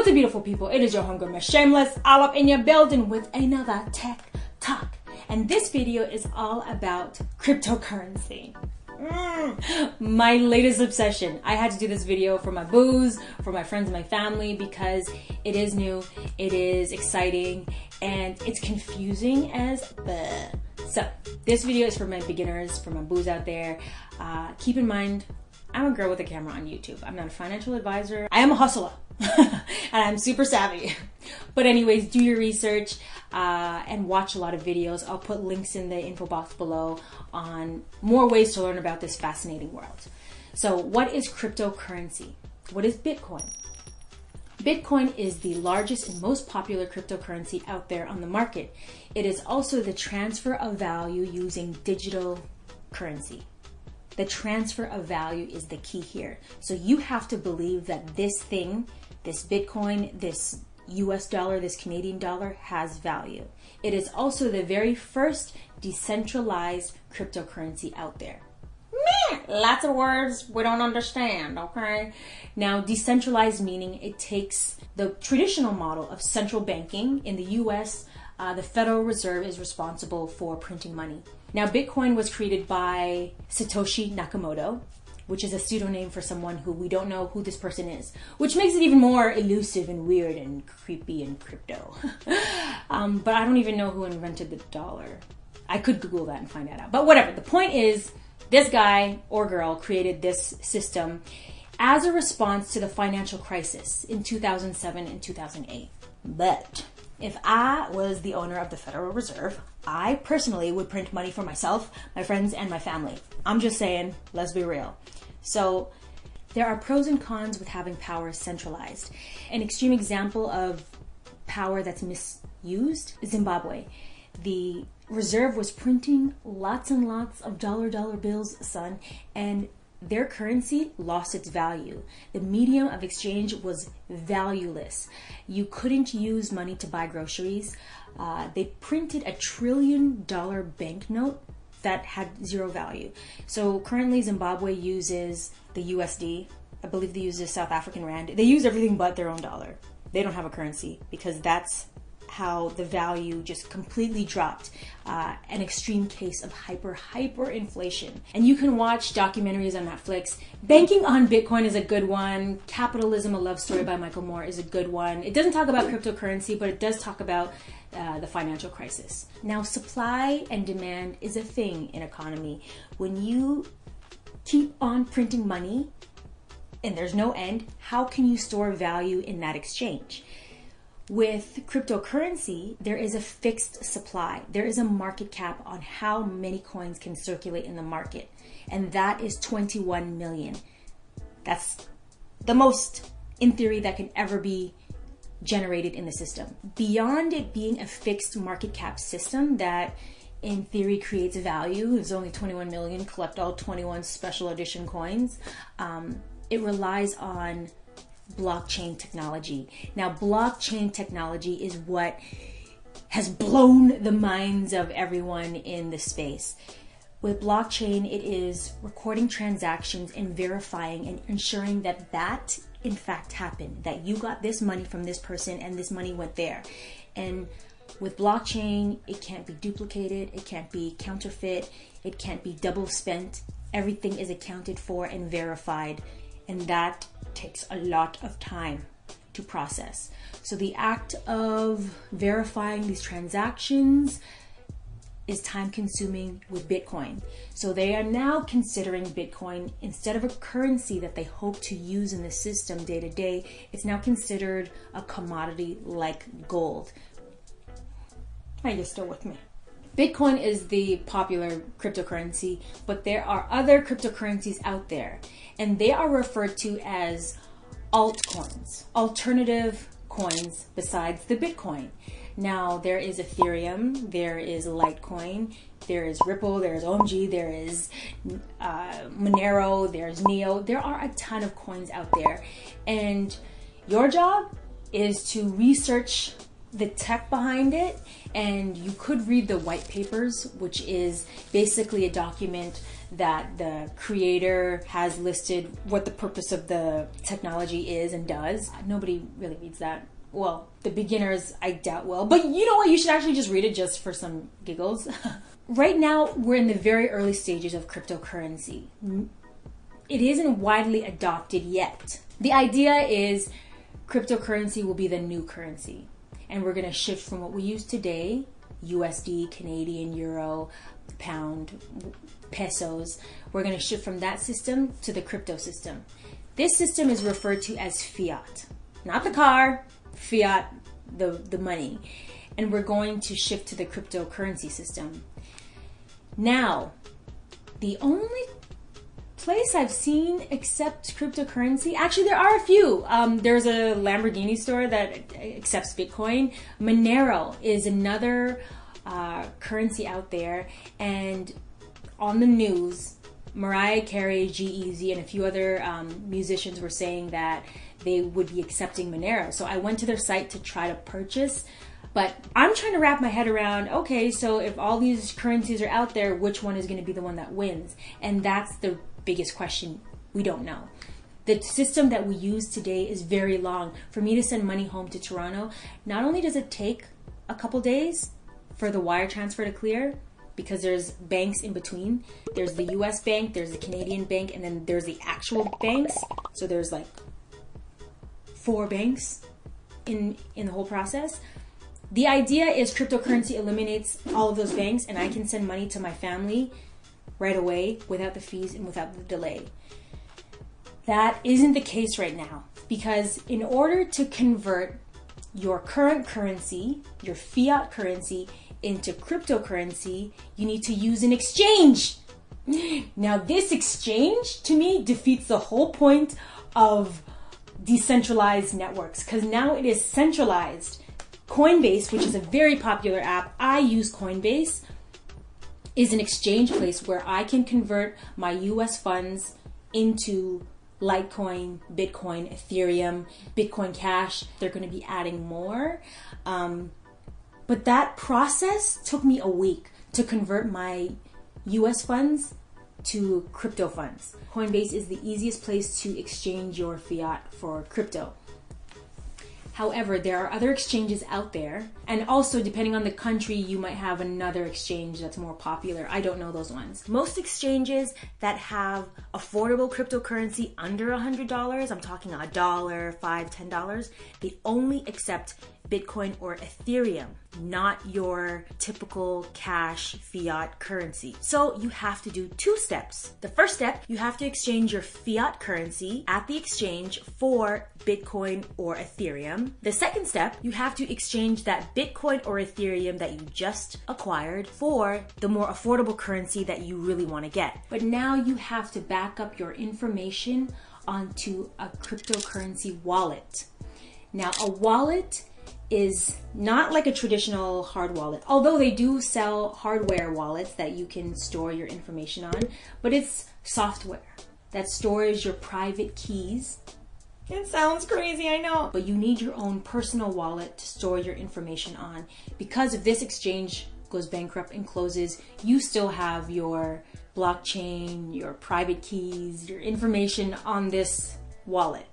up, beautiful people? It is your homegirl, Miss Shameless, all up in your building with another tech talk. And this video is all about cryptocurrency. My latest obsession. I had to do this video for my booze, for my friends and my family, because it is new, it is exciting, and it's confusing as bleh. So this video is for my beginners, for my booze out there. Keep in mind, I'm a girl with a camera on YouTube. I'm not a financial advisor. I am a hustler and I'm super savvy. But anyways, do your research and watch a lot of videos. I'll put links in the info box below on more ways to learn about this fascinating world. So what is cryptocurrency? What is Bitcoin? Bitcoin is the largest and most popular cryptocurrency out there on the market. It is also the transfer of value using digital currency. The transfer of value is the key here. So you have to believe that this thing, this Bitcoin, this US dollar, this Canadian dollar has value. It is also the very first decentralized cryptocurrency out there. Man, lots of words we don't understand, okay? Now, decentralized meaning it takes the traditional model of central banking. In the US, the Federal Reserve is responsible for printing money. Now, Bitcoin was created by Satoshi Nakamoto, which is a pseudonym for someone who we don't know who this person is, which makes it even more elusive and weird and creepy and crypto. But I don't even know who invented the dollar. I could Google that and find that out. But whatever, the point is, this guy or girl created this system as a response to the financial crisis in 2007 and 2008. But if I was the owner of the Federal Reserve, I personally would print money for myself, my friends, and my family. I'm just saying, let's be real. So there are pros and cons with having power centralized. An extreme example of power that's misused is Zimbabwe. The reserve was printing lots and lots of dollar bills, son, and their currency lost its value. The medium of exchange was valueless. You couldn't use money to buy groceries. They printed $1 trillion banknote that had zero value. So currently Zimbabwe uses the USD. I believe they use the South African Rand. They use everything but their own dollar. They don't have a currency because that's how the value just completely dropped. An extreme case of hyperinflation. And you can watch documentaries on Netflix. Banking on Bitcoin is a good one. Capitalism, A Love Story by Michael Moore is a good one. It doesn't talk about cryptocurrency, but it does talk about the financial crisis. Now, supply and demand is a thing in economy. When you keep on printing money and there's no end, how can you store value in that exchange? With cryptocurrency, there is a fixed supply. There is a market cap on how many coins can circulate in the market, and that is 21 million. That's the most, in theory, that can ever be generated in the system. Beyond it being a fixed market cap system that in theory creates value, there's only 21 million, collect all 21 special edition coins, it relies on blockchain technology. Now, blockchain technology is what has blown the minds of everyone in the space. With blockchain, it is recording transactions and verifying and ensuring that that in fact happened, that you got this money from this person and this money went there. And with blockchain, it can't be duplicated, it can't be counterfeit, it can't be double spent. Everything is accounted for and verified, and that takes a lot of time to process. So the act of verifying these transactions is time consuming with Bitcoin. So they are now considering Bitcoin, instead of a currency that they hope to use in the system day to day, it's now considered a commodity like gold. Are you still with me? Bitcoin is the popular cryptocurrency, but there are other cryptocurrencies out there, and they are referred to as altcoins, alternative coins besides the Bitcoin. Now, there is Ethereum, there is Litecoin, there is Ripple, there is OMG, there is Monero, there's Neo. There are a ton of coins out there, and your job is to research the tech behind it, and you could read the white papers, which is basically a document that the creator has listed what the purpose of the technology is and does. Nobody really reads that. Well, the beginners, I doubt will. But you know what? You should actually just read it just for some giggles. Right now, we're in the very early stages of cryptocurrency. It isn't widely adopted yet. The idea is cryptocurrency will be the new currency. And we're going to shift from what we use today, USD, Canadian, Euro, pound, pesos. We're going to shift from that system to the crypto system. This system is referred to as fiat. Not the car, fiat, the money. And we're going to shift to the cryptocurrency system. Now, the only place I've seen accept cryptocurrency, actually there are a few. There's a Lamborghini store that accepts Bitcoin. Monero is another currency out there, and on the news, Mariah Carey, G-Eazy, and a few other musicians were saying that they would be accepting Monero. So I went to their site to try to purchase, but I'm trying to wrap my head around, okay, so if all these currencies are out there, which one is going to be the one that wins? And that's the biggest question. We don't know. The system that we use today is very long. For me to send money home to Toronto, not only does it take a couple days for the wire transfer to clear, because there's banks in between. There's the US bank, there's the Canadian bank, and then there's the actual banks. So there's like 4 banks in the whole process. The idea is cryptocurrency eliminates all of those banks, and I can send money to my family right away without the fees and without the delay. That isn't the case right now, because in order to convert your current currency, your fiat currency, into cryptocurrency, you need to use an exchange. Now, this exchange, to me, defeats the whole point of decentralized networks, because now it is centralized. Coinbase, which is a very popular app, I use Coinbase, is an exchange place where I can convert my US funds into Litecoin, Bitcoin, Ethereum, Bitcoin Cash. They're going to be adding more. But that process took me a week to convert my US funds to crypto funds. Coinbase is the easiest place to exchange your fiat for crypto. However, there are other exchanges out there, and also depending on the country, you might have another exchange that's more popular. I don't know those ones. Most exchanges that have affordable cryptocurrency under $100, I'm talking $1, $5, $10, they only accept Bitcoin or Ethereum, not your typical cash fiat currency. So you have to do 2 steps. The first step, you have to exchange your fiat currency at the exchange for Bitcoin or Ethereum. The second step, you have to exchange that Bitcoin or Ethereum that you just acquired for the more affordable currency that you really want to get. But now you have to back up your information onto a cryptocurrency wallet. Now, a wallet is not like a traditional hard wallet, although they do sell hardware wallets that you can store your information on, but it's software that stores your private keys. It sounds crazy, I know, but you need your own personal wallet to store your information on, because if this exchange goes bankrupt and closes, you still have your blockchain, your private keys, your information on this wallet.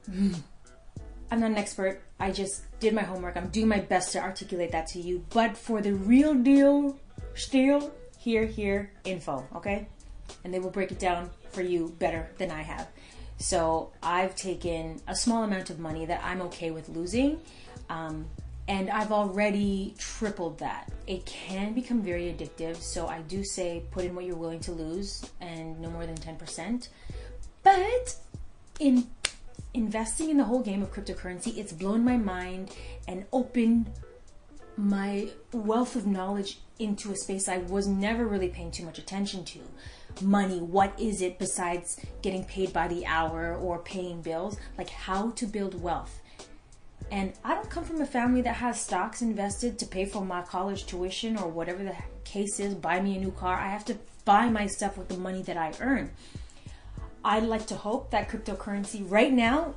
I'm not an expert. I just did my homework. I'm doing my best to articulate that to you. But for the real deal, still here info, okay? And they will break it down for you better than I have. So I've taken a small amount of money that I'm okay with losing, and I've already tripled that. It can become very addictive, so I do say put in what you're willing to lose and no more than 10%. But in investing in the whole game of cryptocurrency, it's blown my mind and opened my wealth of knowledge into a space I was never really paying too much attention to. Money, what is it besides getting paid by the hour or paying bills? Like how to build wealth. And I don't come from a family that has stocks invested to pay for my college tuition or whatever the case is, buy me a new car. I have to buy my stuff with the money that I earn. I'd like to hope that cryptocurrency right now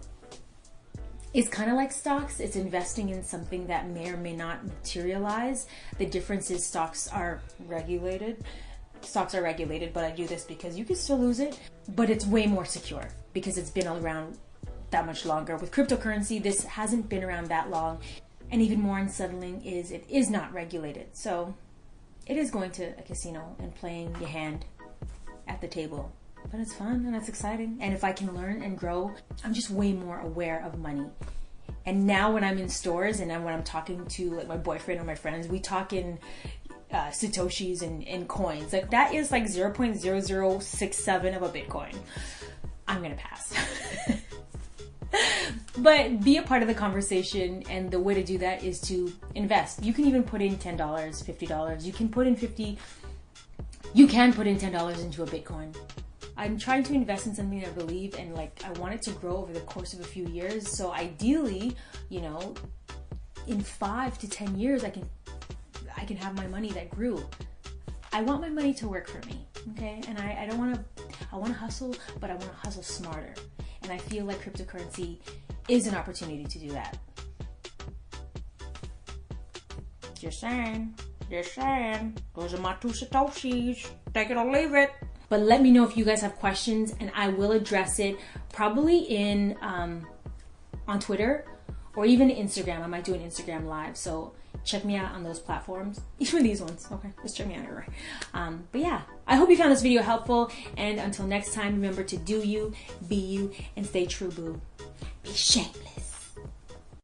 is kind of like stocks. It's investing in something that may or may not materialize. The difference is stocks are regulated stocks are regulated, but I do this because you can still lose it, but it's way more secure because it's been around that much longer. With cryptocurrency, this hasn't been around that long, and even more unsettling is it is not regulated. So it is going to a casino and playing your hand at the table, but it's fun and it's exciting. And if I can learn and grow, I'm just way more aware of money. And now when I'm in stores and when I'm talking to like my boyfriend or my friends, we talk in Satoshis and coins. Like that is like 0.0067 of a Bitcoin. I'm gonna pass. But be a part of the conversation, and the way to do that is to invest. You can even put in $10, $50. You can put in $10 into a Bitcoin. I'm trying to invest in something I believe in, like I want it to grow over the course of a few years. So ideally, you know, in 5 to 10 years, I can have my money that grew. I want my money to work for me, okay? And I want to hustle, but I want to hustle smarter. And I feel like cryptocurrency is an opportunity to do that. Just saying. Those are my 2 Satoshis. Take it or leave it. But let me know if you guys have questions, and I will address it probably in on Twitter or even Instagram. I might do an Instagram live, so check me out on those platforms, even these ones. Okay, just check me out everywhere. But yeah, I hope you found this video helpful, and until next time, remember to do you, be you, and stay true, boo. Be shameless.